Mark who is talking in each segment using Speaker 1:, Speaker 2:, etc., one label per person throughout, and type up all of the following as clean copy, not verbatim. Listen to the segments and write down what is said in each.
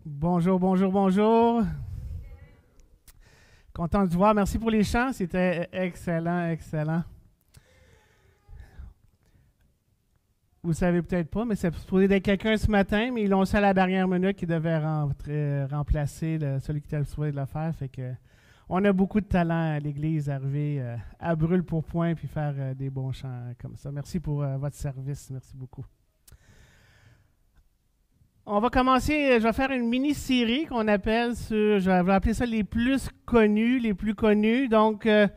Speaker 1: Bonjour, bonjour, bonjour. Content de vous voir. Merci pour les chants. C'était excellent, excellent. Vous ne savez peut-être pas, mais c'est supposé d'être quelqu'un ce matin, mais ils l'ont fait à la dernière minute qui devait remplacer celui qui était supposé de le faire. Fait que on a beaucoup de talent à l'Église, arriver à brûle-pourpoint puis faire des bons chants comme ça. Merci pour votre service. Merci beaucoup. On va commencer, je vais faire une mini-série qu'on appelle, je vais appeler ça les plus connus, les plus connus. Donc, je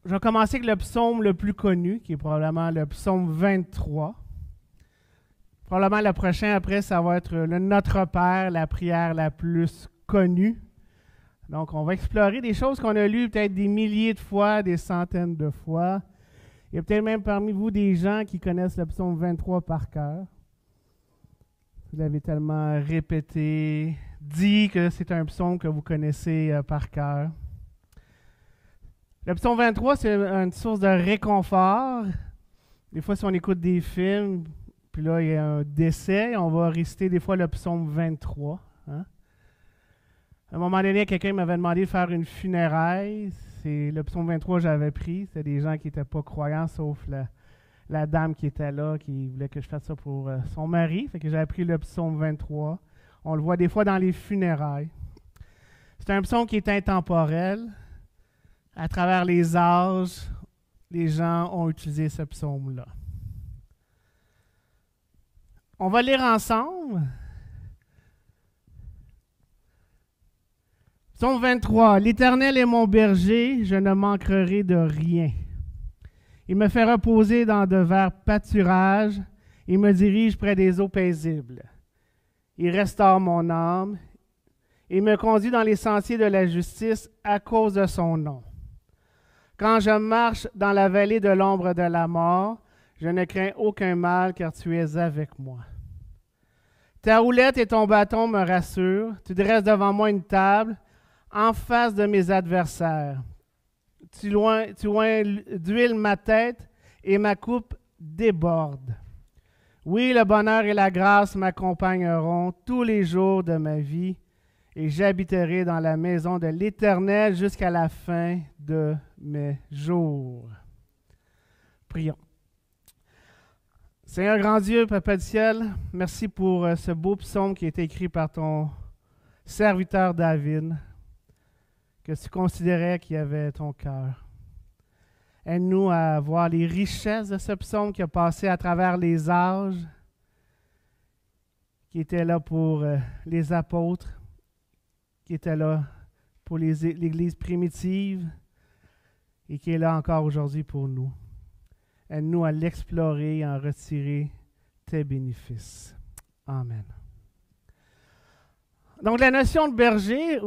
Speaker 1: vais commencer avec le psaume le plus connu, qui est probablement le psaume 23. Probablement le prochain après, ça va être le Notre Père, la prière la plus connue. Donc, on va explorer des choses qu'on a lues peut-être des milliers de fois, des centaines de fois. Il y a peut-être même parmi vous des gens qui connaissent le psaume 23 par cœur. Vous l'avez tellement répété, dit que c'est un psaume que vous connaissez par cœur. Le psaume 23, c'est une source de réconfort. Des fois, si on écoute des films, puis là, il y a un décès, on va réciter des fois le psaume 23. Hein? À un moment donné, quelqu'un m'avait demandé de faire une funéraille. C'est le psaume 23 que j'avais pris. C'était des gens qui n'étaient pas croyants, sauf la dame qui était là, qui voulait que je fasse ça pour son mari. Fait que j'avais pris le psaume 23. On le voit des fois dans les funérailles. C'est un psaume qui est intemporel. À travers les âges, les gens ont utilisé ce psaume-là. On va lire ensemble. Psaume 23. « L'Éternel est mon berger, je ne manquerai de rien. Il me fait reposer dans de verts pâturages. Il me dirige près des eaux paisibles. Il restaure mon âme. Il me conduit dans les sentiers de la justice à cause de son nom. Quand je marche dans la vallée de l'ombre de la mort, je ne crains aucun mal car tu es avec moi. Ta houlette et ton bâton me rassurent. Tu dresses devant moi une table en face de mes adversaires. Tu oins d'huile ma tête et ma coupe déborde. Oui, le bonheur et la grâce m'accompagneront tous les jours de ma vie et j'habiterai dans la maison de l'Éternel jusqu'à la fin de mes jours. » Prions. Seigneur grand Dieu, Papa du ciel, merci pour ce beau psaume qui a été écrit par ton serviteur David, que tu considérais qu'il y avait ton cœur. Aide-nous à voir les richesses de ce psaume qui a passé à travers les âges, qui était là pour les apôtres, qui était là pour l'Église primitive et qui est là encore aujourd'hui pour nous. Aide-nous à l'explorer et à en retirer tes bénéfices. Amen. Donc, la notion de berger,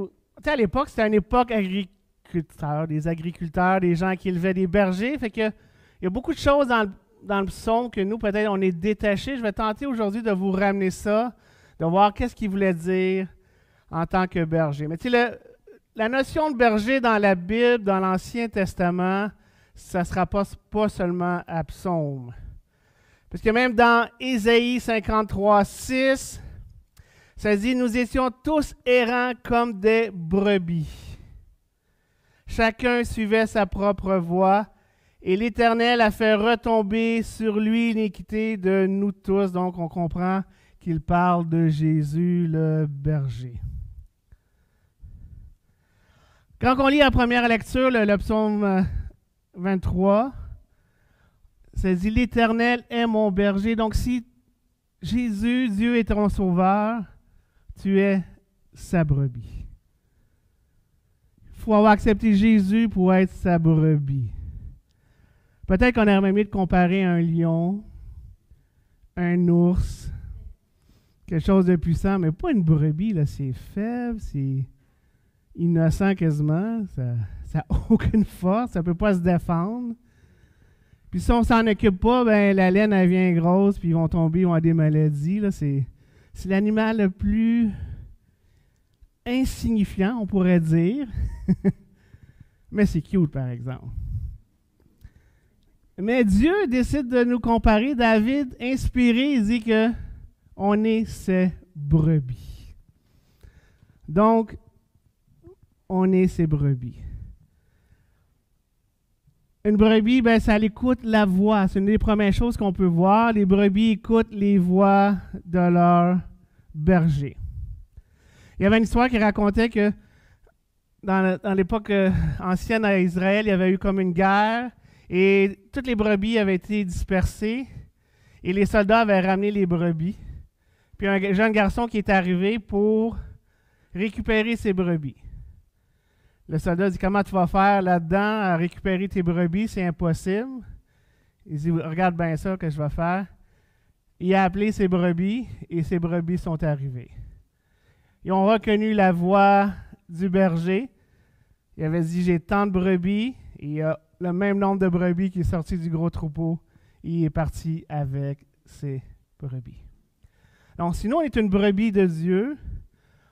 Speaker 1: à l'époque, c'était une époque agriculteur, des agriculteurs, des gens qui élevaient des bergers. Fait que il y a beaucoup de choses dans le psaume que nous, peut-être, on est détachés. Je vais tenter aujourd'hui de vous ramener ça, de voir qu'est-ce qu'il voulait dire en tant que berger. Mais tu sais, la notion de berger dans la Bible, dans l'Ancien Testament, ça ne se rapporte pas seulement à psaume. Parce que même dans Ésaïe 53:6, ça dit « Nous étions tous errants comme des brebis. Chacun suivait sa propre voie, et l'Éternel a fait retomber sur lui l'iniquité de nous tous. » Donc, on comprend qu'il parle de Jésus, le berger. Quand on lit la première lecture, le psaume 23, ça dit « L'Éternel est mon berger. » Donc, si Jésus, Dieu est ton sauveur, tu es sa brebis. Il faut avoir accepté Jésus pour être sa brebis. Peut-être qu'on aurait mieux de comparer un lion, un ours, quelque chose de puissant, mais pas une brebis, là, c'est faible, c'est innocent quasiment, ça n'a aucune force, ça ne peut pas se défendre. Puis si on ne s'en occupe pas, ben, la laine, elle vient grosse, puis ils vont tomber, ils vont avoir des maladies. Là, c'est l'animal le plus insignifiant, on pourrait dire. Mais c'est cute, par exemple. Mais Dieu décide de nous comparer. David, inspiré, il dit que on est ses brebis. Donc, on est ses brebis. Une brebis, ben, ça écoute la voix. C'est une des premières choses qu'on peut voir. Les brebis écoutent les voix de leur berger. Il y avait une histoire qui racontait que dans l'époque ancienne à Israël, il y avait eu comme une guerre et toutes les brebis avaient été dispersées et les soldats avaient ramené les brebis. Puis un jeune garçon qui est arrivé pour récupérer ses brebis. Le soldat dit, comment tu vas faire là-dedans à récupérer tes brebis? C'est impossible. Il dit, regarde bien ça que je vais faire. Il a appelé ses brebis et ses brebis sont arrivées. Ils ont reconnu la voix du berger. Il avait dit, j'ai tant de brebis. Et il y a le même nombre de brebis qui est sorti du gros troupeau. Il est parti avec ses brebis. Donc, si nous, on est une brebis de Dieu,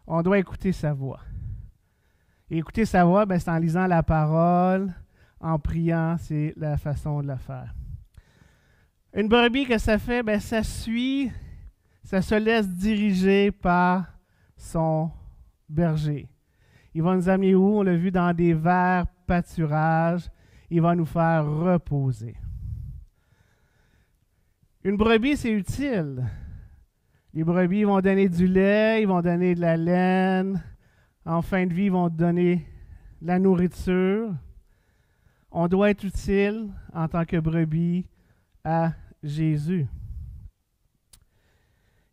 Speaker 1: on doit écouter sa voix. Et écouter sa voix, ben, c'est en lisant la parole, en priant, c'est la façon de le faire. Une brebis, que ça fait? Ben, ça suit, ça se laisse diriger par son berger. Il va nous amener où? On l'a vu dans des verts pâturages. Il va nous faire reposer. Une brebis, c'est utile. Les brebis vont donner du lait, ils vont donner de la laine. En fin de vie, ils vont donner la nourriture. On doit être utile en tant que brebis à Jésus.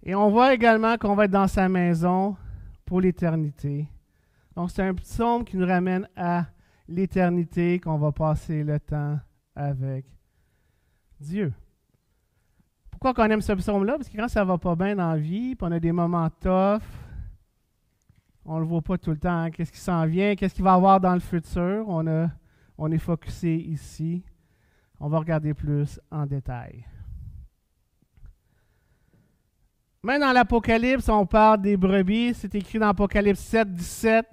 Speaker 1: Et on voit également qu'on va être dans sa maison pour l'éternité. Donc, c'est un psaume qui nous ramène à l'éternité, qu'on va passer le temps avec Dieu. Pourquoi qu'on aime ce psaume-là? Parce que quand ça ne va pas bien dans la vie, puis on a des moments tough, on ne le voit pas tout le temps. Hein? Qu'est-ce qui s'en vient? Qu'est-ce qu'il va y avoir dans le futur? On est focusé ici. On va regarder plus en détail. Même dans l'Apocalypse, on parle des brebis. C'est écrit dans Apocalypse 7, 17.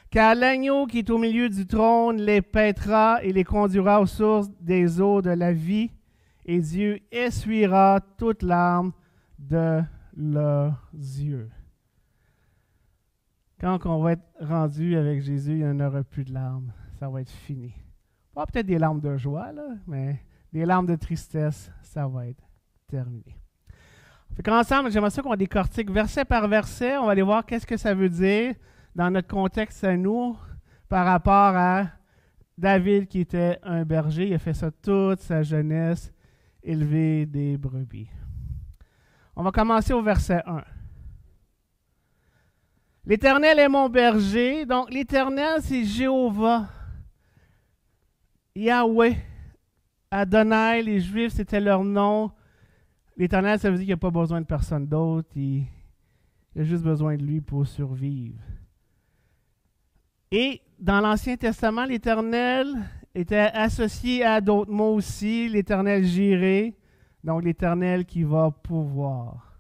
Speaker 1: « Car l'agneau qui est au milieu du trône les paîtra et les conduira aux sources des eaux de la vie. Et Dieu essuiera toute larme de leurs yeux. » Quand on va être rendu avec Jésus, il n'y en aura plus de larmes. Ça va être fini. Pas peut-être des larmes de joie, là, mais des larmes de tristesse, ça va être terminé. Ensemble, j'aimerais ça qu'on décortique verset par verset. On va aller voir qu'est-ce que ça veut dire dans notre contexte à nous par rapport à David qui était un berger. Il a fait ça toute sa jeunesse, élever des brebis. On va commencer au verset 1. L'Éternel est mon berger. Donc, l'Éternel, c'est Jéhovah. Yahweh. Adonai, les Juifs, c'était leur nom. L'Éternel, ça veut dire qu'il n'y a pas besoin de personne d'autre. Il a juste besoin de lui pour survivre. Et dans l'Ancien Testament, l'Éternel était associé à d'autres mots aussi. L'Éternel Jiré, donc l'Éternel qui va pouvoir.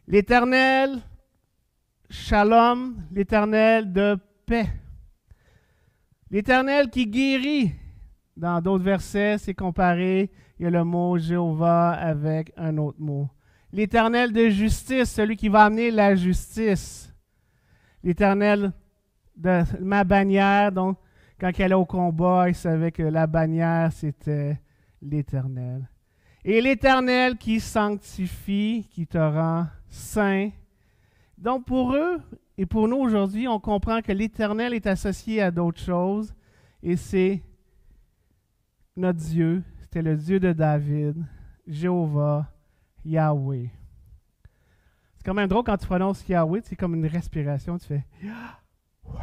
Speaker 1: L'Éternel Shalom, l'Éternel de paix. L'Éternel qui guérit. Dans d'autres versets, c'est comparé. Il y a le mot Jéhovah avec un autre mot. L'Éternel de justice, celui qui va amener la justice. L'Éternel de ma bannière, donc quand elle est au combat, il savait que la bannière, c'était l'Éternel. Et l'Éternel qui sanctifie, qui te rend saint. Donc pour eux et pour nous aujourd'hui, on comprend que l'Éternel est associé à d'autres choses et c'est notre Dieu. C'était le Dieu de David, Jéhovah, Yahweh. C'est quand même drôle quand tu prononces Yahweh, c'est comme une respiration, tu fais ouais.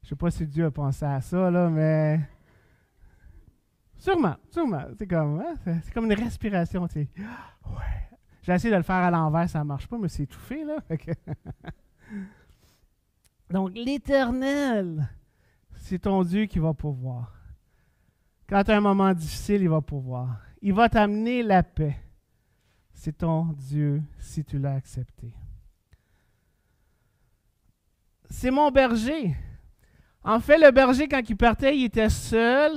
Speaker 1: Je sais pas si Dieu a pensé à ça, là, mais sûrement. C'est comme, hein? C'est comme une respiration, tu sais. Ouais. J'ai essayé de le faire à l'envers, ça ne marche pas, mais c'est étouffé, là. Donc, l'Éternel, c'est ton Dieu qui va pouvoir. Quand tu as un moment difficile, il va pouvoir. Il va t'amener la paix. C'est ton Dieu si tu l'as accepté. C'est mon berger. En fait, le berger, quand il partait, il était seul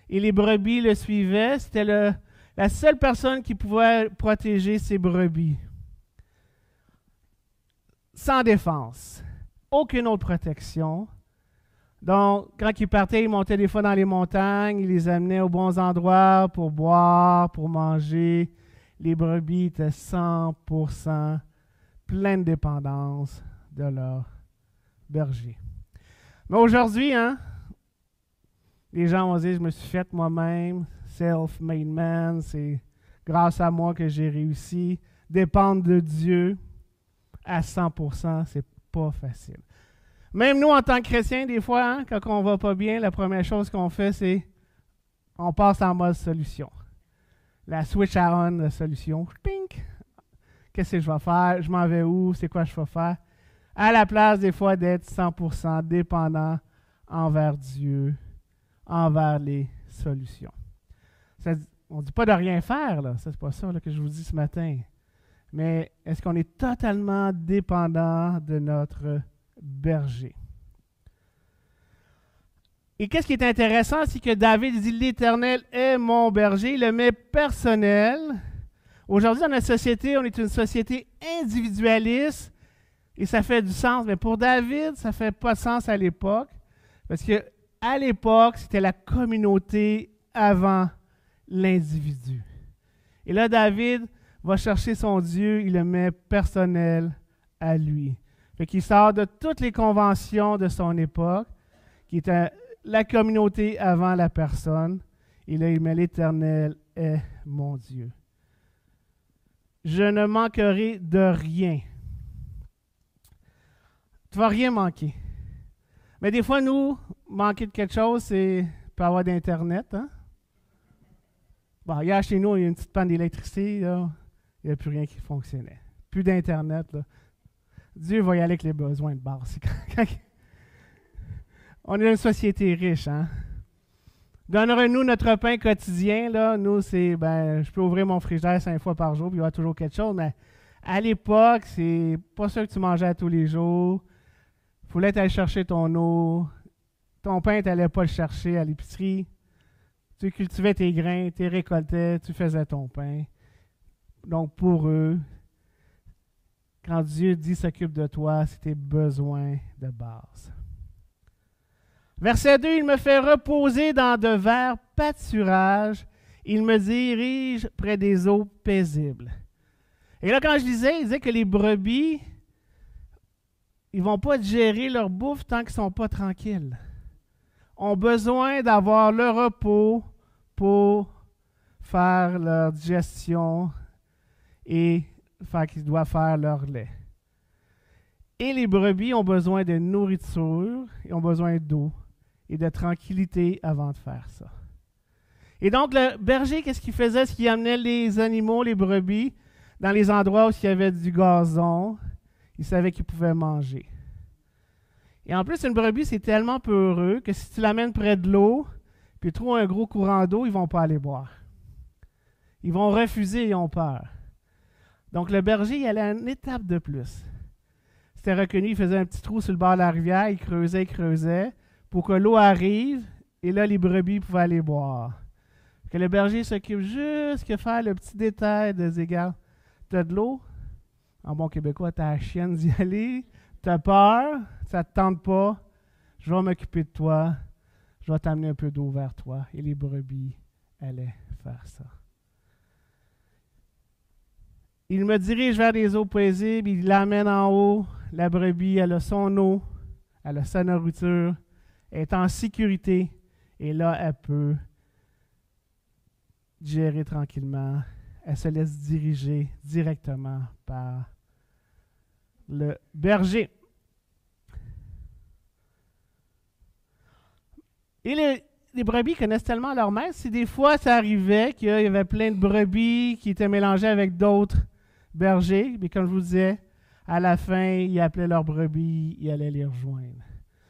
Speaker 1: et les brebis le suivaient. C'était la seule personne qui pouvait protéger ses brebis. sans défense, aucune autre protection. Donc, quand ils partaient, ils montaient des fois dans les montagnes, ils les amenaient aux bons endroits pour boire, pour manger. Les brebis étaient 100% pleines de dépendance de leur berger. Mais aujourd'hui, hein, les gens vont dire, je me suis fait moi-même, self-made man, c'est grâce à moi que j'ai réussi. Dépendre de Dieu à 100%, c'est pas facile. Même nous, en tant que chrétiens, des fois, hein, quand on va pas bien, la première chose qu'on fait, c'est on passe en mode solution. La switch à on, la solution. Pink! Qu'est-ce que je vais faire? Je m'en vais où? C'est quoi je vais faire? À la place, des fois, d'être 100% dépendant envers Dieu, envers les solutions. On ne dit pas de rien faire, là. C'est pas ça là, que je vous dis ce matin. Mais est-ce qu'on est totalement dépendant de notre berger? Et qu'est-ce qui est intéressant, c'est que David dit « L'Éternel est mon berger », il le met personnel. Aujourd'hui, dans notre société, on est une société individualiste et ça fait du sens. Mais pour David, ça ne fait pas de sens à l'époque parce qu'à l'époque, c'était la communauté avant l'individu. Et là, David va chercher son Dieu, il le met personnel à lui. Fait qu'il sort de toutes les conventions de son époque, qui était la communauté avant la personne, et là, il met l'Éternel est mon Dieu. Je ne manquerai de rien. Tu ne vas rien manquer. Mais des fois, nous, manquer de quelque chose, c'est pas avoir d'Internet. Hein? Bon, hier, chez nous, il y a une petite panne d'électricité. Là. Il n'y a plus rien qui fonctionnait. Plus d'Internet. Là. Dieu va y aller avec les besoins de base. On est une société riche. Hein? Donnerez-nous notre pain quotidien. Là. Nous, c'est, je peux ouvrir mon frigidaire 5 fois par jour, puis il y aura toujours quelque chose. Mais à l'époque, c'est pas ça que tu mangeais à tous les jours. Il fallait aller chercher ton eau. Ton pain, tu n'allais pas le chercher à l'épicerie. Tu cultivais tes grains, tu récoltais, tu faisais ton pain. Donc, pour eux, quand Dieu dit s'occupe de toi, c'est tes besoins de base. Verset 2, il me fait reposer dans de verts pâturages. Il me dirige près des eaux paisibles. Et là, quand je lisais, il disait que les brebis, ils ne vont pas digérer leur bouffe tant qu'ils ne sont pas tranquilles. Ont besoin d'avoir le repos pour faire leur digestion et faire qu'ils doivent faire leur lait. Et les brebis ont besoin de nourriture, et ont besoin d'eau et de tranquillité avant de faire ça. Et donc, le berger, qu'est-ce qu'il faisait? C'est qu'il amenait les animaux, les brebis, dans les endroits où il y avait du gazon. Il savait qu'ils pouvaient manger. Et en plus, une brebis, c'est tellement peureux que si tu l'amènes près de l'eau, puis tu trouves un gros courant d'eau, ils ne vont pas aller boire. Ils vont refuser, ils ont peur. Donc, le berger, il allait à une étape de plus. C'était reconnu, il faisait un petit trou sur le bord de la rivière, il creusait, pour que l'eau arrive, et là, les brebis pouvaient aller boire. Que le berger s'occupe juste de faire le petit détail de dire, regarde, tu as de l'eau? En bon québécois, tu as la chienne d'y aller, tu as peur, ça ne te tente pas, je vais m'occuper de toi, je vais t'amener un peu d'eau vers toi. Et les brebis allaient faire ça. Il me dirige vers des eaux paisibles, il l'amène en haut. La brebis, elle a son eau, elle a sa nourriture, elle est en sécurité, et là, elle peut digérer tranquillement. Elle se laisse diriger directement par le berger. Et les brebis connaissent tellement leur maître, si des fois ça arrivait qu'il y avait plein de brebis qui étaient mélangées avec d'autres bergers, mais comme je vous disais, à la fin, ils appelaient leurs brebis, ils allaient les rejoindre.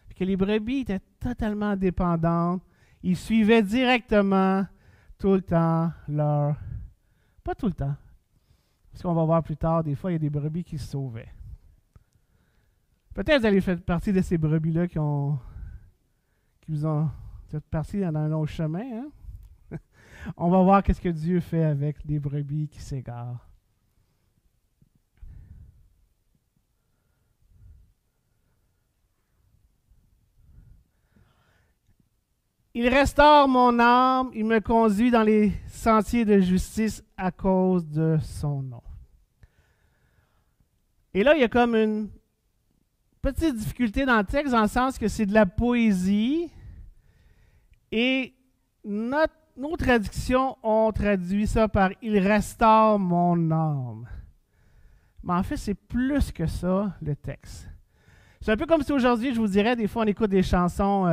Speaker 1: Puis que les brebis étaient totalement dépendantes, ils suivaient directement tout le temps leur... Pas tout le temps, parce qu'on va voir plus tard, des fois, il y a des brebis qui se sauvaient. Peut-être que vous allez faire partie de ces brebis-là qui vous ont fait partie dans un autre chemin. Hein? On va voir qu'est-ce que Dieu fait avec les brebis qui s'égarent. Il restaure mon âme, il me conduit dans les sentiers de justice à cause de son nom. Et là, il y a comme une petite difficulté dans le texte, dans le sens que c'est de la poésie, et nos traductions ont traduit ça par « Il restaure mon âme ». Mais en fait, c'est plus que ça, le texte. C'est un peu comme si aujourd'hui, je vous dirais, des fois, on écoute des chansons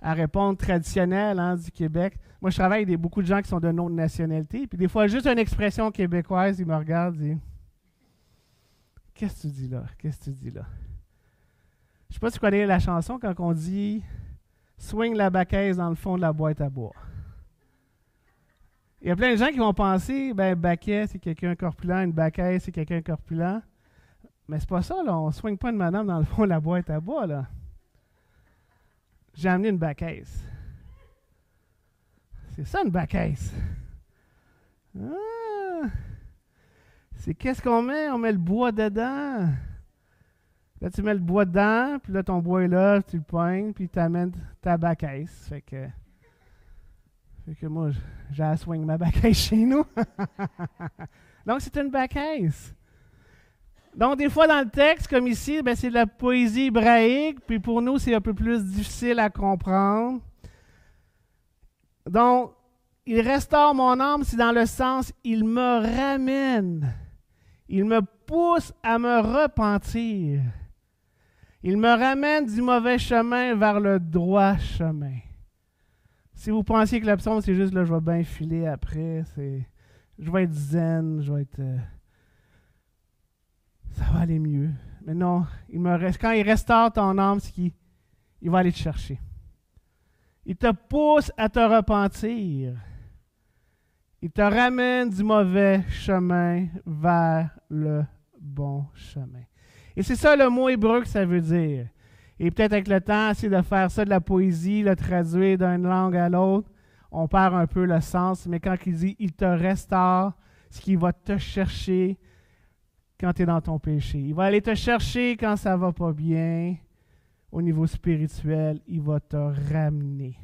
Speaker 1: à répondre traditionnelles du Québec. Moi, je travaille avec beaucoup de gens qui sont de notre nationalité, puis des fois, juste une expression québécoise, ils me regardent et disent « Qu'est-ce que tu dis là? Qu'est-ce que tu dis là? » Je ne sais pas si tu connais la chanson quand on dit « Swing la baquette dans le fond de la boîte à bois ». Il y a plein de gens qui vont penser, ben baquet, c'est quelqu'un corpulent, une baquette, c'est quelqu'un corpulent. Mais c'est pas ça, là. On ne swing pas une madame dans le fond de la boîte à bois, là. J'ai amené une baquette. C'est ça, une baquette. Ah! C'est qu'est-ce qu'on met? On met le bois dedans. Là, tu mets le bois dedans, puis là, ton bois est là, tu le pognes, puis tu amènes ta baquette. Fait que moi, j'ai à swing ma baquette chez nous. Donc, c'est une baquette. Donc, des fois, dans le texte, comme ici, ben, c'est de la poésie hébraïque, puis pour nous, c'est un peu plus difficile à comprendre. Donc, il restaure mon âme, c'est dans le sens, il me ramène. Il me pousse à me repentir. Il me ramène du mauvais chemin vers le droit chemin. Si vous pensiez que le psaume, c'est juste là, je vais bien filer après, je vais être zen, ça va aller mieux. Mais non, quand il restaure ton âme, c'est qu'il va aller te chercher. Il te pousse à te repentir. Il te ramène du mauvais chemin vers le bon chemin. Et c'est ça le mot hébreu que ça veut dire. Et peut-être avec le temps, essayer de faire ça de la poésie, le traduire d'une langue à l'autre, on perd un peu le sens. Mais quand il dit « il te restaure », c'est qu'il va te chercher quand tu es dans ton péché. Il va aller te chercher quand ça ne va pas bien. Au niveau spirituel, il va te ramener.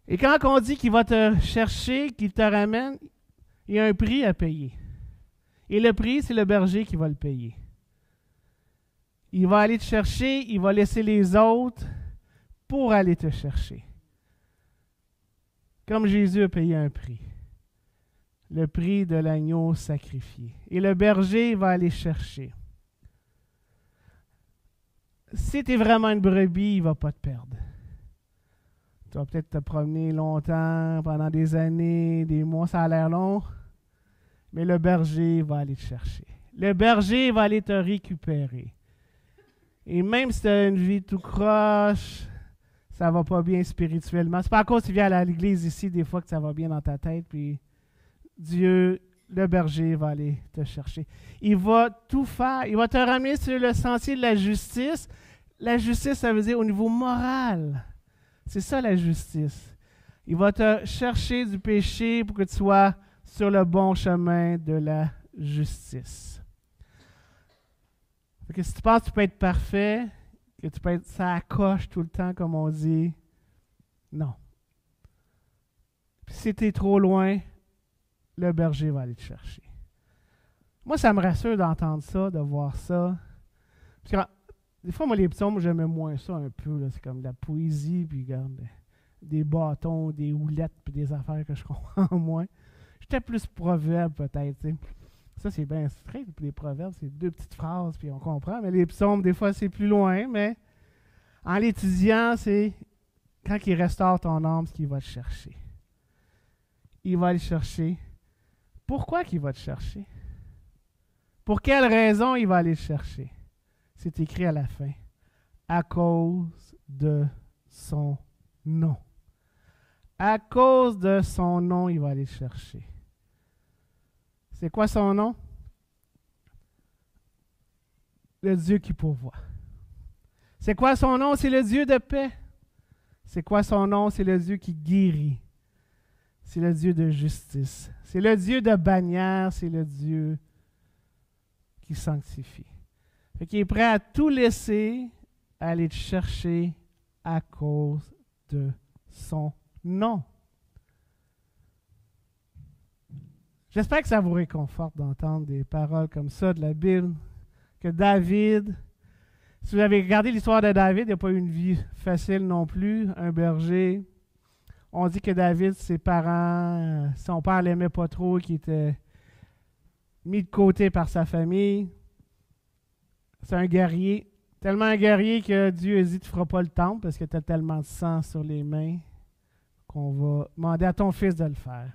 Speaker 1: Et quand on dit qu'il va te chercher, qu'il te ramène, il y a un prix à payer. Et le prix, c'est le berger qui va le payer. Il va aller te chercher, il va laisser les autres pour aller te chercher. Comme Jésus a payé un prix. Le prix de l'agneau sacrifié. Et le berger va aller chercher. Si tu es vraiment une brebis, il ne va pas te perdre. Tu vas peut-être te promener longtemps, pendant des années, des mois, ça a l'air long, mais le berger va aller te chercher. Le berger va aller te récupérer. Et même si tu as une vie tout croche, ça ne va pas bien spirituellement. C'est pas à cause que tu viens à l'église ici, des fois que ça va bien dans ta tête, puis Dieu, le berger, va aller te chercher. Il va tout faire. Il va te ramener sur le sentier de la justice. La justice, ça veut dire au niveau moral. C'est ça la justice. Il va te chercher du péché pour que tu sois sur le bon chemin de la justice. Fait que si tu penses que tu peux être parfait, que tu peux être ça coche tout le temps, comme on dit, non. Puis si tu es trop loin, le berger va aller te chercher. Moi, ça me rassure d'entendre ça, de voir ça. Parce que des fois, moi, les psaumes, j'aimais moins ça un peu. Là. C'est comme de la poésie, puis regarde, des bâtons, des houlettes, puis des affaires que je comprends moins. J'étais plus proverbe, peut-être. T'sais. Ça, c'est bien strict. Puis les proverbes, c'est 2 petites phrases, puis on comprend. Mais les psaumes, des fois, c'est plus loin. Mais en l'étudiant, c'est quand il restaure ton âme, ce qu'il va te chercher. Il va aller chercher. Pourquoi qu'il va te chercher? Pour quelle raison il va aller te chercher? C'est écrit à la fin. À cause de son nom. À cause de son nom, il va aller te chercher. C'est quoi son nom? Le Dieu qui pourvoit. C'est quoi son nom? C'est le Dieu de paix. C'est quoi son nom? C'est le Dieu qui guérit. C'est le Dieu de justice. C'est le Dieu de bannière. C'est le Dieu qui sanctifie. Fait qu'il est prêt à tout laisser, à aller te chercher à cause de son nom. J'espère que ça vous réconforte d'entendre des paroles comme ça de la Bible, que David, si vous avez regardé l'histoire de David, il n'a pas eu une vie facile non plus, un berger. On dit que David, ses parents, son père ne l'aimait pas trop, qu'il était mis de côté par sa famille. C'est un guerrier, tellement un guerrier que Dieu a dit, tu ne feras pas le temple parce que tu as tellement de sang sur les mains qu'on va demander à ton fils de le faire.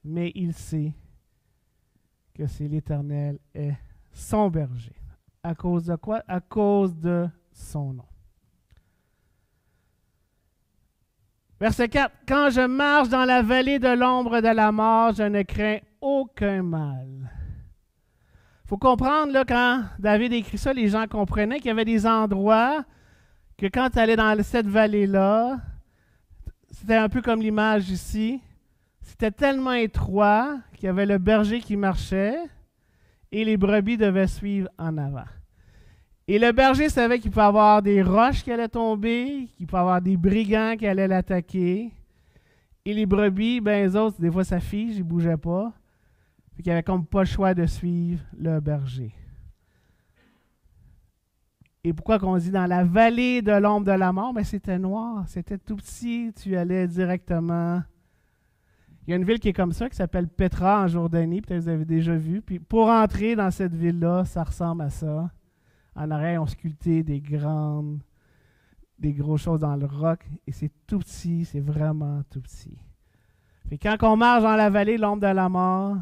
Speaker 1: Mais il sait que c'est l'Éternel est son berger. À cause de quoi? À cause de son nom. Verset 4. Quand je marche dans la vallée de l'ombre de la mort, je ne crains aucun mal. Il faut comprendre, là, quand David écrit ça, les gens comprenaient qu'il y avait des endroits que quand tu allais dans cette vallée-là, c'était un peu comme l'image ici. C'était tellement étroit qu'il y avait le berger qui marchait et les brebis devaient suivre en avant. Et le berger savait qu'il pouvait y avoir des roches qui allaient tomber, qu'il pouvait y avoir des brigands qui allaient l'attaquer. Et les brebis, ben les autres, des fois ça fige, ils ne bougeaient pas. Fait qu'il n'y avait comme pas le choix de suivre le berger. Et pourquoi qu'on dit dans la vallée de l'ombre de la mort? Ben c'était noir, c'était tout petit, tu allais directement. Il y a une ville qui est comme ça, qui s'appelle Petra en Jordanie, peut-être que vous avez déjà vu. Puis pour entrer dans cette ville-là, ça ressemble à ça. En arrière, on sculpté des grosses choses dans le roc. Et c'est tout petit, c'est vraiment tout petit. Puis quand on marche dans la vallée, l'ombre de la mort,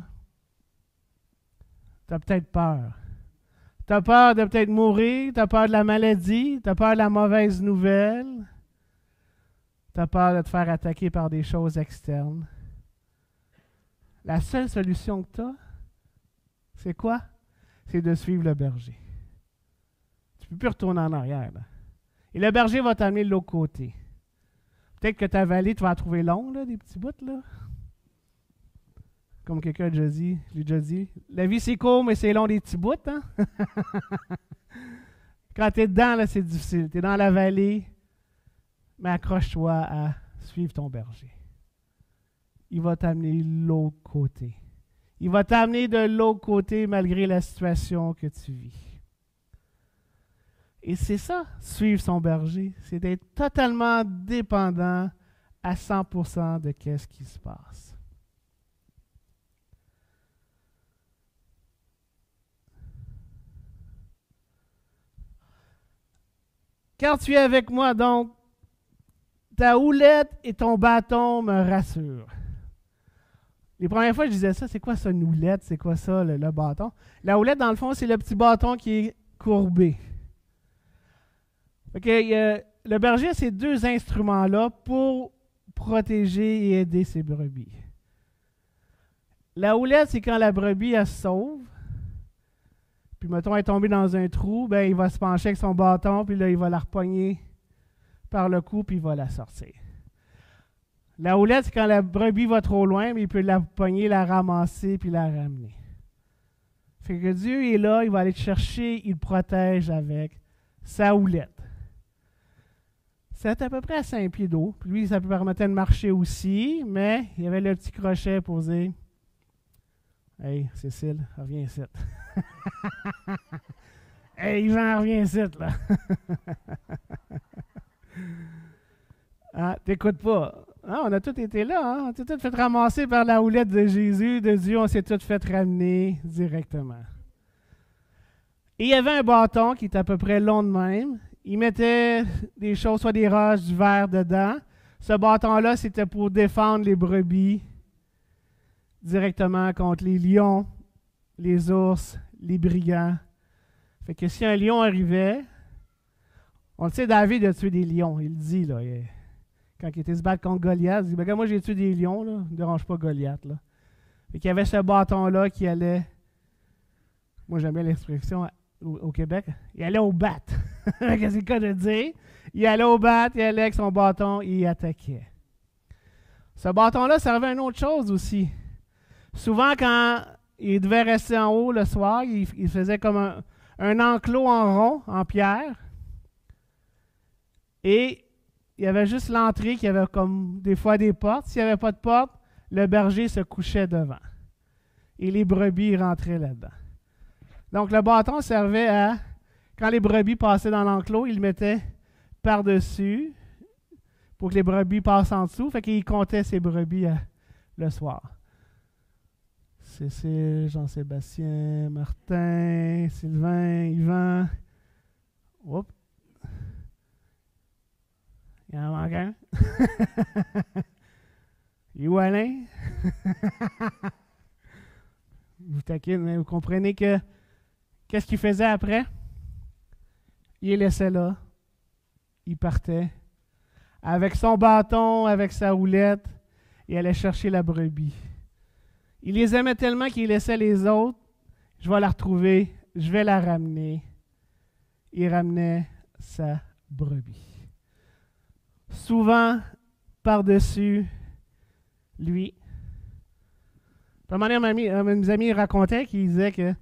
Speaker 1: tu as peut-être peur. Tu as peur de peut-être mourir, tu as peur de la maladie, tu as peur de la mauvaise nouvelle, tu as peur de te faire attaquer par des choses externes. La seule solution que tu as, c'est quoi? C'est de suivre le berger. Tu ne peux plus retourner en arrière, là. Et le berger va t'amener de l'autre côté. Peut-être que ta vallée, tu vas la trouver longue, là, des petits bouts, là. Comme quelqu'un a déjà dit, je l'ai déjà dit. La vie, c'est court, mais c'est long des petits bouts, hein? Quand tu es dedans, là, c'est difficile. Tu es dans la vallée, mais accroche-toi à suivre ton berger. Il va t'amener de l'autre côté. Il va t'amener de l'autre côté malgré la situation que tu vis. Et c'est ça, suivre son berger, c'est d'être totalement dépendant à 100% de ce qui se passe. Quand tu es avec moi, donc, ta houlette et ton bâton me rassurent. Les premières fois, je disais ça, c'est quoi ça, une houlette? C'est quoi ça, le bâton? La houlette, dans le fond, c'est le petit bâton qui est courbé. Le berger a ces deux instruments-là pour protéger et aider ses brebis. La houlette, c'est quand la brebis, elle se sauve. Puis, mettons, elle est tombée dans un trou, ben, il va se pencher avec son bâton, puis là, il va la repogner par le cou, puis il va la sortir. La houlette, c'est quand la brebis va trop loin, mais il peut la pogner, la ramasser, puis la ramener. Fait que Dieu est là, il va aller te chercher, il te protège avec sa houlette. C'est à peu près à 5 pieds d'eau. Puis lui, ça peut permettre de marcher aussi, mais il y avait le petit crochet posé. Hey, Cécile, reviens ici. Hey, Yvan, reviens ici, là. Ah, t'écoutes pas. Ah, on a tous été là, hein? On s'est tous fait ramasser par la houlette de Jésus, de Dieu, on s'est tous fait ramener directement. Et il y avait un bâton qui était à peu près long de même. Il mettait des choses, soit des roches, du verre dedans. Ce bâton-là, c'était pour défendre les brebis directement contre les lions, les ours, les brigands. Fait que si un lion arrivait, on le sait, David a tué des lions, il le dit, là. Quand il était se battre contre Goliath, il dit, ben, moi j'ai tué des lions, là, ne dérange pas Goliath, là. Fait qu'il y avait ce bâton-là qui allait, moi j'aime bien l'expression au Québec, il allait au bat. C'est le cas de dire. Il allait au bat, il allait avec son bâton, il attaquait. Ce bâton-là servait à une autre chose aussi. Souvent, quand il devait rester en haut le soir, il faisait comme un enclos en rond, en pierre. Et il y avait juste l'entrée qui avait comme des fois des portes. S'il n'y avait pas de porte, le berger se couchait devant. Et les brebis rentraient là-dedans. Donc le bâton servait à, quand les brebis passaient dans l'enclos, il le mettait par-dessus pour que les brebis passent en dessous. Fait qu'il comptait ses brebis le soir. Cécile, Jean-Sébastien, Martin, Sylvain, Yvan. Oups. Il y en manque un. You, Alain? Vous taquine, mais vous comprenez que qu'est-ce qu'il faisait après? Il les laissait là. Il partait. Avec son bâton, avec sa houlette, il allait chercher la brebis. Il les aimait tellement qu'il laissait les autres. Je vais la retrouver, je vais la ramener. Il ramenait sa brebis. Souvent, par-dessus lui. À un moment donné, mes amis racontaient qu'ils disaient que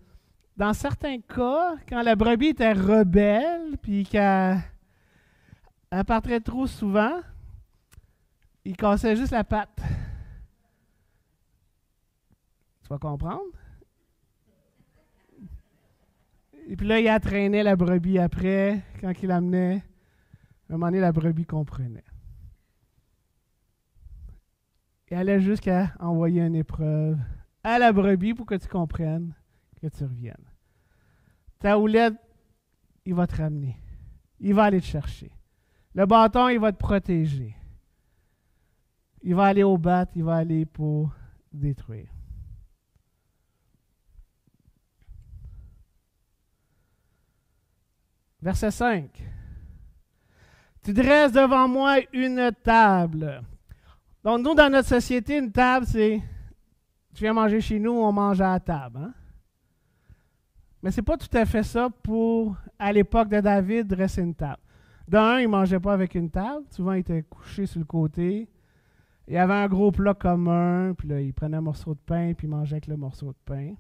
Speaker 1: dans certains cas, quand la brebis était rebelle, puis qu'elle partait trop souvent, il cassait juste la patte. Tu vas comprendre? Et puis là, il entraînait la brebis après, quand il l'amenait. À un moment donné, la brebis comprenait. Il allait jusqu'à envoyer une épreuve à la brebis pour que tu comprennes, que tu reviennes. Ta houlette, il va te ramener. Il va aller te chercher. Le bâton, il va te protéger. Il va aller au bat, il va aller pour détruire. Verset 5. Tu dresses devant moi une table. Donc, nous, dans notre société, une table, c'est... Tu viens manger chez nous, on mange à la table. Hein? Mais ce n'est pas tout à fait ça pour, à l'époque de David, dresser une table. D'un, il ne mangeait pas avec une table. Souvent, il était couché sur le côté. Il y avait un gros plat commun, puis là, il prenait un morceau de pain, puis il mangeait avec le morceau de pain.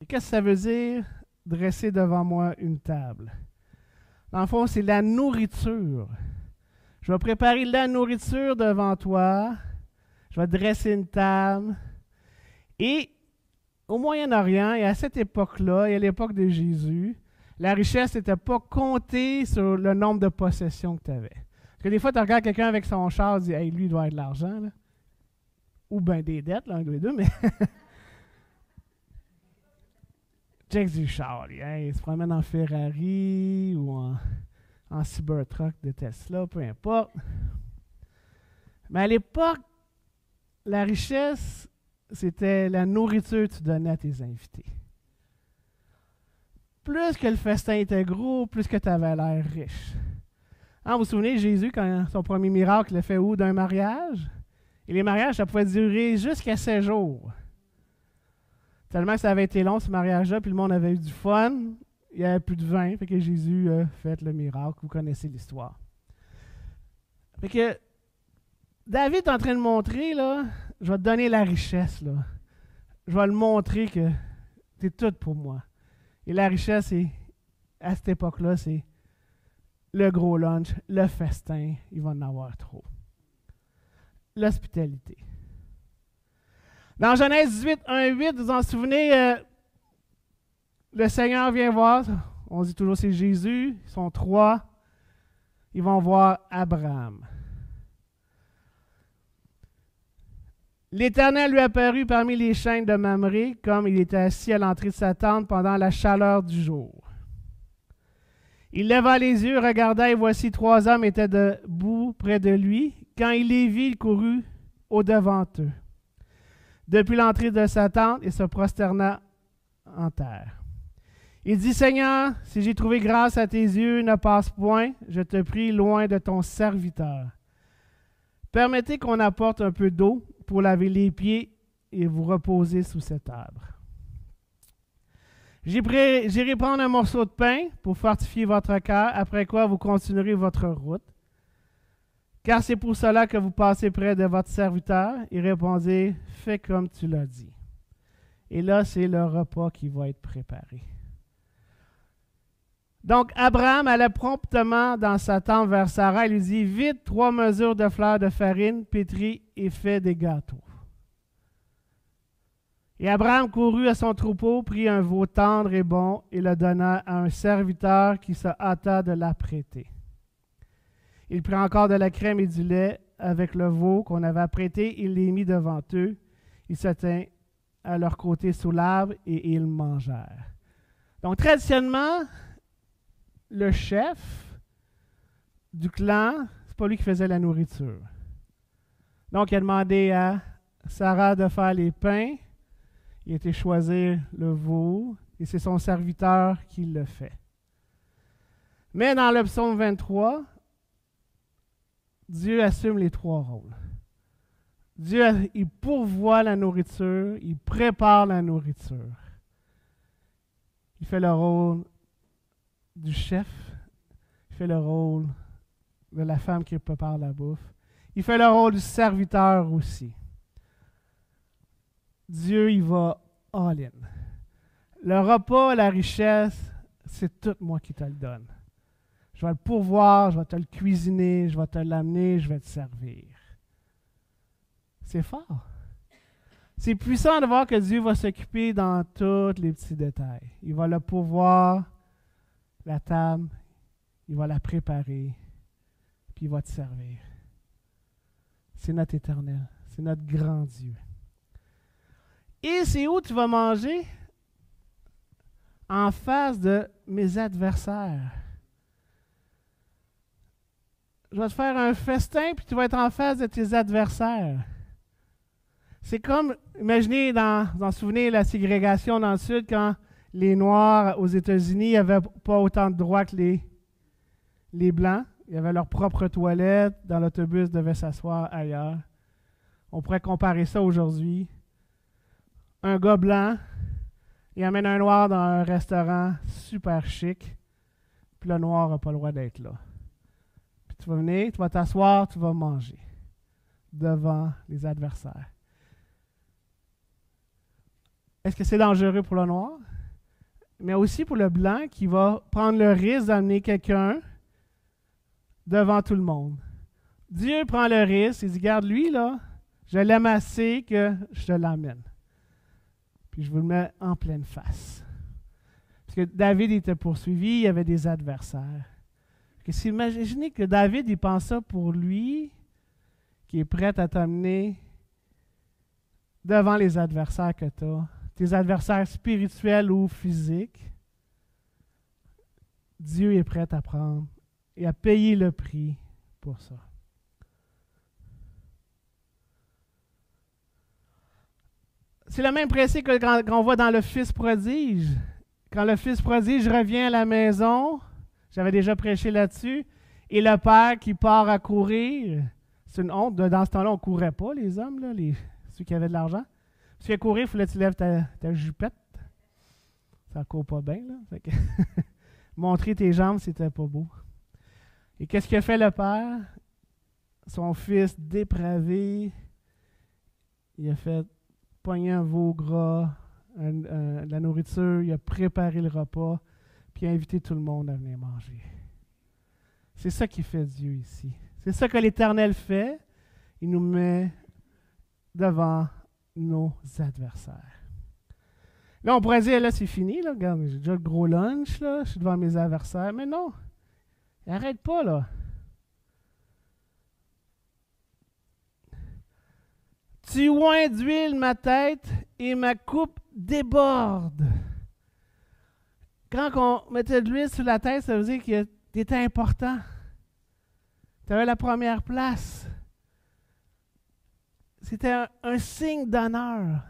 Speaker 1: Et qu'est-ce que ça veut dire, dresser devant moi une table? Dans le fond, c'est la nourriture. Je vais préparer la nourriture devant toi. Je vais dresser une table. Et au Moyen-Orient, et à cette époque-là, et à l'époque de Jésus, la richesse n'était pas comptée sur le nombre de possessions que tu avais. Parce que des fois, tu regardes quelqu'un avec son char et tu dis hey, lui, il doit avoir de l'argent. Là. Ou bien des dettes, l'un des deux, mais. Check du char. Il se promène en Ferrari ou en Cybertruck de Tesla, peu importe. Mais à l'époque, la richesse, c'était la nourriture que tu donnais à tes invités. Plus que le festin était gros, plus que tu avais l'air riche. Hein, vous vous souvenez, Jésus, quand son premier miracle, il l'a fait où? D'un mariage? Et les mariages, ça pouvait durer jusqu'à 7 jours. Tellement que ça avait été long, ce mariage-là, puis le monde avait eu du fun. Il n'y avait plus de vin, fait que Jésus a fait le miracle. Vous connaissez l'histoire. Fait que David est en train de montrer, là, je vais te donner la richesse, là. Je vais le montrer que tu es tout pour moi. Et la richesse, à cette époque-là, c'est le gros lunch, le festin, il va en avoir trop. L'hospitalité. Dans Genèse 18, 1-8, vous en souvenez, le Seigneur vient voir, on dit toujours c'est Jésus, ils sont 3, ils vont voir Abraham. L'Éternel lui apparut parmi les chênes de Mamré, comme il était assis à l'entrée de sa tente pendant la chaleur du jour. Il leva les yeux, regarda, et voici 3 hommes étaient debout près de lui. Quand il les vit, il courut au-devant eux. Depuis l'entrée de sa tente, il se prosterna en terre. Il dit, Seigneur, si j'ai trouvé grâce à tes yeux, ne passe point, je te prie loin de ton serviteur. Permettez qu'on apporte un peu d'eau pour laver les pieds et vous reposer sous cet arbre. J'irai prendre un morceau de pain pour fortifier votre cœur, après quoi vous continuerez votre route. Car c'est pour cela que vous passez près de votre serviteur. Il répondit, fais comme tu l'as dit. Et là, c'est le repas qui va être préparé. Donc, Abraham allait promptement dans sa tente vers Sarah et lui dit, « Vite 3 mesures de fleurs de farine, pétris et fais des gâteaux. » Et Abraham courut à son troupeau, prit un veau tendre et bon et le donna à un serviteur qui se hâta de l'apprêter. Il prit encore de la crème et du lait avec le veau qu'on avait apprêté, il les mit devant eux. Il se tint à leur côté sous l'arbre et ils mangèrent. Donc, traditionnellement, le chef du clan, c'est pas lui qui faisait la nourriture. Donc, il a demandé à Sarah de faire les pains. Il a été choisir le veau et c'est son serviteur qui le fait. Mais dans le psaume 23, Dieu assume les 3 rôles. Dieu, il pourvoit la nourriture, il prépare la nourriture. Il fait le rôle du chef, il fait le rôle de la femme qui prépare la bouffe. Il fait le rôle du serviteur aussi. Dieu, il va all-in. Le repas, la richesse, c'est tout moi qui te le donne. Je vais le pourvoir, je vais te le cuisiner, je vais te l'amener, je vais te servir. C'est fort. C'est puissant de voir que Dieu va s'occuper dans tous les petits détails. Il va le pourvoir, la table, il va la préparer, puis il va te servir. C'est notre Éternel, c'est notre grand Dieu. Et c'est où tu vas manger? En face de mes adversaires. Je vais te faire un festin, puis tu vas être en face de tes adversaires. C'est comme, imaginez, vous en souvenez, la ségrégation dans le Sud, quand les Noirs aux États-Unis n'avaient pas autant de droits que les Blancs. Ils avaient leur propre toilette, dans l'autobus, devaient s'asseoir ailleurs. On pourrait comparer ça aujourd'hui. Un gars blanc, il amène un noir dans un restaurant super chic, puis le noir n'a pas le droit d'être là. Puis tu vas venir, tu vas t'asseoir, tu vas manger devant les adversaires. Est-ce que c'est dangereux pour le noir? Mais aussi pour le blanc qui va prendre le risque d'amener quelqu'un devant tout le monde. Dieu prend le risque, il dit, garde lui là, je l'aime assez que je te l'emmène. Puis je vous le mets en pleine face. Parce que David était poursuivi, il y avait des adversaires. Imaginez que David, il pense ça pour lui, qui est prêt à t'amener devant les adversaires que tu as, tes adversaires spirituels ou physiques. Dieu est prêt à prendre et à payer le prix pour ça. C'est le même principe qu'on voit dans le Fils prodige. Quand le Fils prodige revient à la maison, j'avais déjà prêché là-dessus, et le père qui part à courir, c'est une honte. Dans ce temps-là, on ne courait pas, les hommes, là, ceux qui avaient de l'argent. Parce que courir, il fallait que tu lèves ta jupette. Ça ne court pas bien, là. Fait que montrer tes jambes, c'était pas beau. Et qu'est-ce qu'a fait le père? Son fils dépravé, il a fait pogner un veau gras, de la nourriture, il a préparé le repas, puis il a invité tout le monde à venir manger. C'est ça qui fait Dieu ici. C'est ça que l'Éternel fait. Il nous met devant nos adversaires. Là, on pourrait dire, là, c'est fini, là, regarde, j'ai déjà le gros lunch, là, je suis devant mes adversaires. Mais non, arrête pas, là. Tu oins d'huile ma tête et ma coupe déborde. Quand on mettait de l'huile sur la tête, ça veut dire que tu étais important. Tu avais la première place. C'était un signe d'honneur.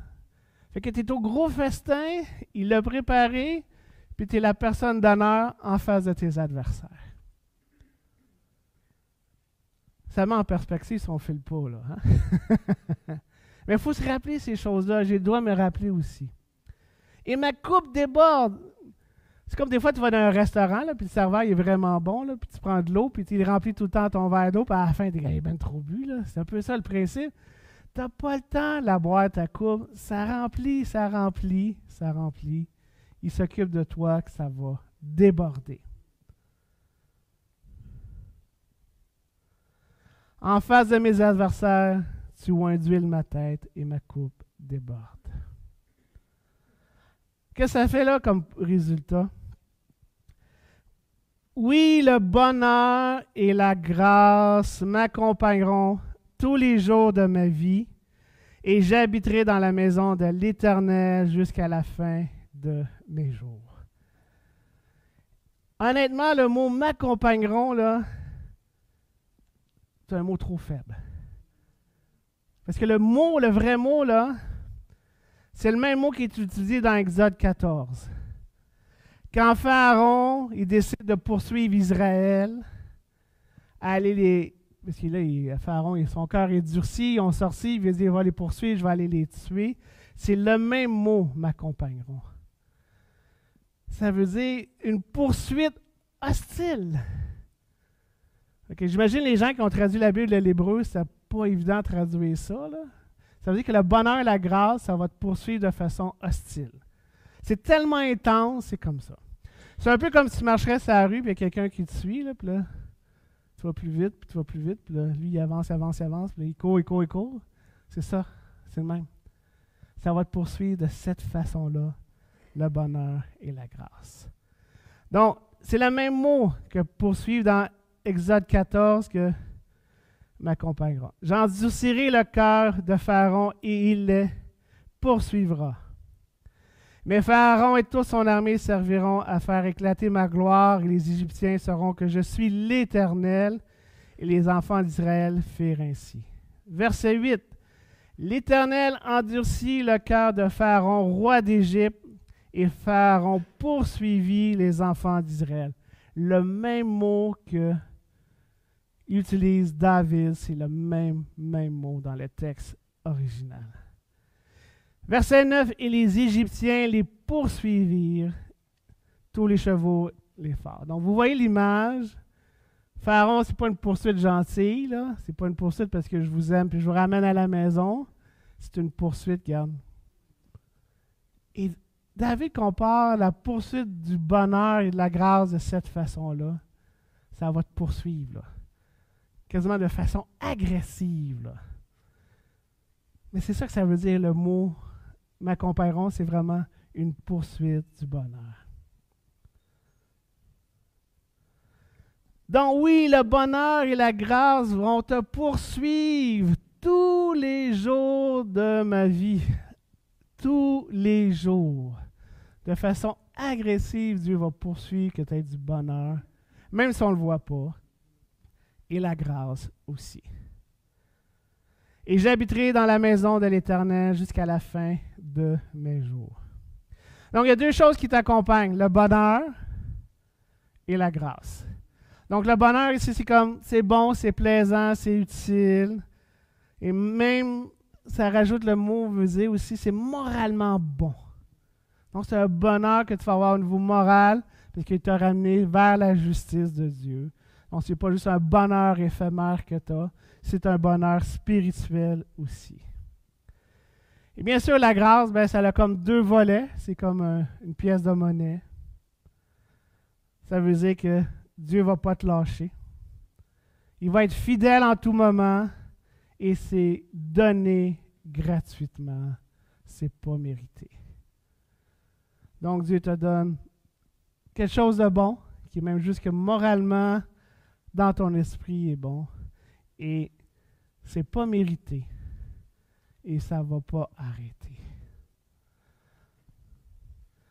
Speaker 1: Fait que tu es au gros festin, il l'a préparé, puis tu es la personne d'honneur en face de tes adversaires. Ça met en perspective si on ne file pas, là. Hein? Mais il faut se rappeler ces choses-là. Je dois me rappeler aussi. Et ma coupe déborde. C'est comme des fois, tu vas dans un restaurant, là, puis le serveur il est vraiment bon, là, puis tu prends de l'eau, puis tu remplis tout le temps ton verre d'eau, puis à la fin, tu es bien trop bu. Là. C'est un peu ça le principe. Tu n'as pas le temps de la boire, ta coupe. Ça remplit, ça remplit, ça remplit. Il s'occupe de toi que ça va déborder. En face de mes adversaires, tu oins d'huile ma tête et ma coupe déborde. Qu'est-ce que ça fait là comme résultat? Oui, le bonheur et la grâce m'accompagneront tous les jours de ma vie et j'habiterai dans la maison de l'Éternel jusqu'à la fin de mes jours. Honnêtement, le mot m'accompagneront, là, c'est un mot trop faible. Parce que le vrai mot, là, c'est le même mot qui est utilisé dans Exode 14. Quand Pharaon, il décide de poursuivre Israël, parce que là, Pharaon, son cœur est durci, ils ont sorti, il veut dire, il va les poursuivre, je vais aller les tuer. C'est le même mot, m'accompagneront. Ça veut dire une poursuite hostile. Okay, j'imagine les gens qui ont traduit la Bible de l'hébreu, c'est pas évident de traduire ça, là. Ça veut dire que le bonheur et la grâce, ça va te poursuivre de façon hostile. C'est tellement intense, c'est comme ça. C'est un peu comme si tu marcherais sur la rue, puis il y a quelqu'un qui te suit, là, puis là, tu vas plus vite, puis tu vas plus vite, puis là, lui, il avance, puis là, il court. C'est ça, c'est le même. Ça va te poursuivre de cette façon-là, le bonheur et la grâce. Donc, c'est le même mot que poursuivre dans Exode 14 que m'accompagnera. J'endurcirai le cœur de Pharaon et il les poursuivra. Mais Pharaon et toute son armée serviront à faire éclater ma gloire et les Égyptiens sauront que je suis l'Éternel. Et les enfants d'Israël firent ainsi. Verset 8. L'Éternel endurcit le cœur de Pharaon, roi d'Égypte, et Pharaon poursuivit les enfants d'Israël. Le même mot que utilise David, c'est le même mot dans le texte original. Verset 9, et les Égyptiens les poursuivirent, tous les chevaux, les phares. Donc, vous voyez l'image. Pharaon, ce n'est pas une poursuite gentille, là. Ce n'est pas une poursuite parce que je vous aime et je vous ramène à la maison. C'est une poursuite, regarde. Et David compare la poursuite du bonheur et de la grâce de cette façon-là. Ça va te poursuivre, là. Quasiment de façon agressive, là. Mais c'est ça que ça veut dire, le mot m'accompagneront, c'est vraiment une poursuite du bonheur. Donc oui, le bonheur et la grâce vont te poursuivre tous les jours de ma vie. Tous les jours. De façon agressive, Dieu va poursuivre que tu aies du bonheur, même si on ne le voit pas. Et la grâce aussi. Et j'habiterai dans la maison de l'Éternel jusqu'à la fin de mes jours. Donc, il y a deux choses qui t'accompagnent, le bonheur et la grâce. Donc, le bonheur ici, c'est comme, c'est bon, c'est plaisant, c'est utile. Et même, ça rajoute le mot, veut dire aussi, c'est moralement bon. Donc, c'est un bonheur que tu vas avoir au niveau moral, parce qu'il t'a ramené vers la justice de Dieu. Donc, ce n'est pas juste un bonheur éphémère que tu as, c'est un bonheur spirituel aussi. Et bien sûr, la grâce, ben, ça a comme deux volets. C'est comme une pièce de monnaie. Ça veut dire que Dieu ne va pas te lâcher. Il va être fidèle en tout moment et c'est donné gratuitement. Ce n'est pas mérité. Donc, Dieu te donne quelque chose de bon, qui est même juste que moralement, dans ton esprit, est bon. Et c'est pas mérité. Et ça ne va pas arrêter.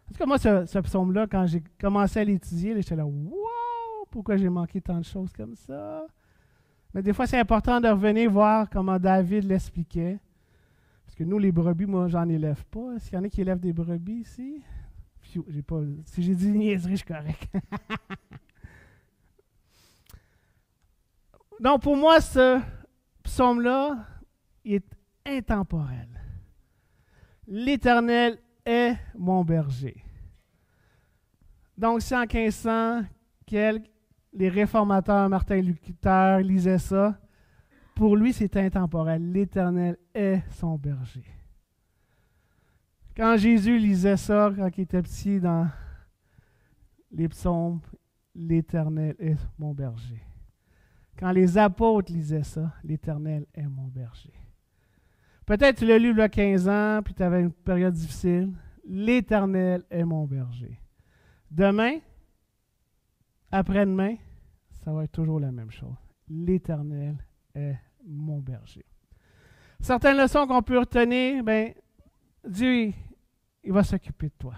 Speaker 1: En tout cas, moi, ce psaume-là, quand j'ai commencé à l'étudier, j'étais là, wow, pourquoi j'ai manqué tant de choses comme ça? Mais des fois, c'est important de revenir voir comment David l'expliquait. Parce que nous, les brebis, moi, j'en élève pas. Est-ce qu'il y en a qui élèvent des brebis ici? Si j'ai dit niaiserie, je suis correct. Donc, pour moi, ce psaume-là, il est intemporel. L'Éternel est mon berger. Donc, si en 1500, les réformateurs, Martin Luther, lisaient ça, pour lui, c'est intemporel. L'Éternel est son berger. Quand Jésus lisait ça, quand il était petit dans les psaumes, l'Éternel est mon berger. Quand les apôtres lisaient ça, l'Éternel est mon berger. Peut-être tu l'as lu il y a 15 ans, puis tu avais une période difficile. L'Éternel est mon berger. Demain, après-demain, ça va être toujours la même chose. L'Éternel est mon berger. Certaines leçons qu'on peut retenir, bien, Dieu, il va s'occuper de toi.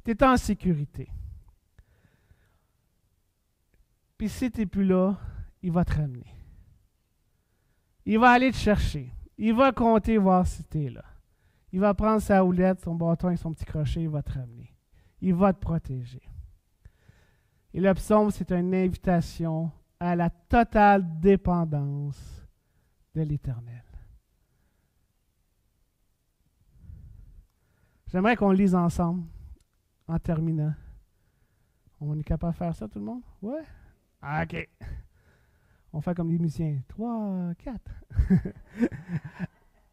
Speaker 1: Tu es en sécurité. Puis si tu n'es plus là, il va te ramener. Il va aller te chercher. Il va compter voir si tu es là. Il va prendre sa houlette, son bâton et son petit crochet, il va te ramener. Il va te protéger. Et le psaume, c'est une invitation à la totale dépendance de l'Éternel. J'aimerais qu'on le lise ensemble, en terminant. On est capable de faire ça, tout le monde? Oui? OK. On fait comme les musiciens. 3, 4.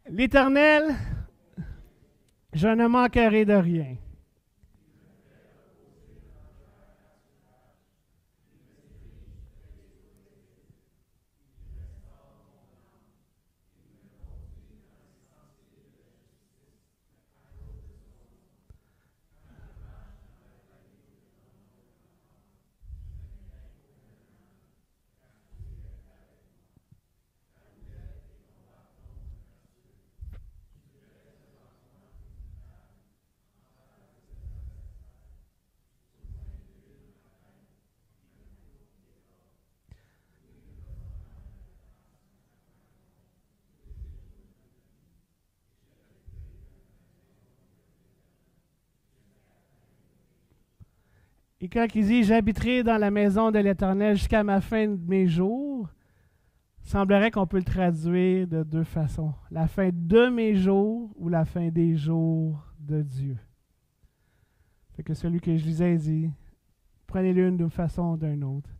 Speaker 1: L'Éternel, je ne manquerai de rien. Et quand il dit « J'habiterai dans la maison de l'Éternel jusqu'à ma fin de mes jours », il semblerait qu'on peut le traduire de deux façons. La fin de mes jours ou la fin des jours de Dieu. Fait que celui que je lisais dit « Prenez l'une d'une façon ou d'une autre.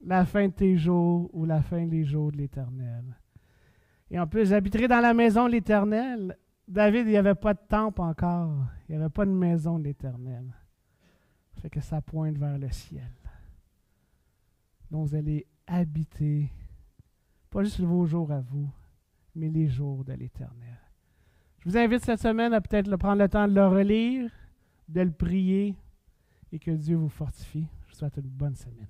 Speaker 1: La fin de tes jours ou la fin des jours de l'Éternel. » Et en plus, « J'habiterai dans la maison de l'Éternel ». David, il n'y avait pas de temple encore. Il n'y avait pas de maison de l'Éternel. Fait que ça pointe vers le ciel. Donc vous allez habiter, pas juste vos jours à vous, mais les jours de l'Éternel. Je vous invite cette semaine à peut-être prendre le temps de le relire, de le prier, et que Dieu vous fortifie. Je vous souhaite une bonne semaine.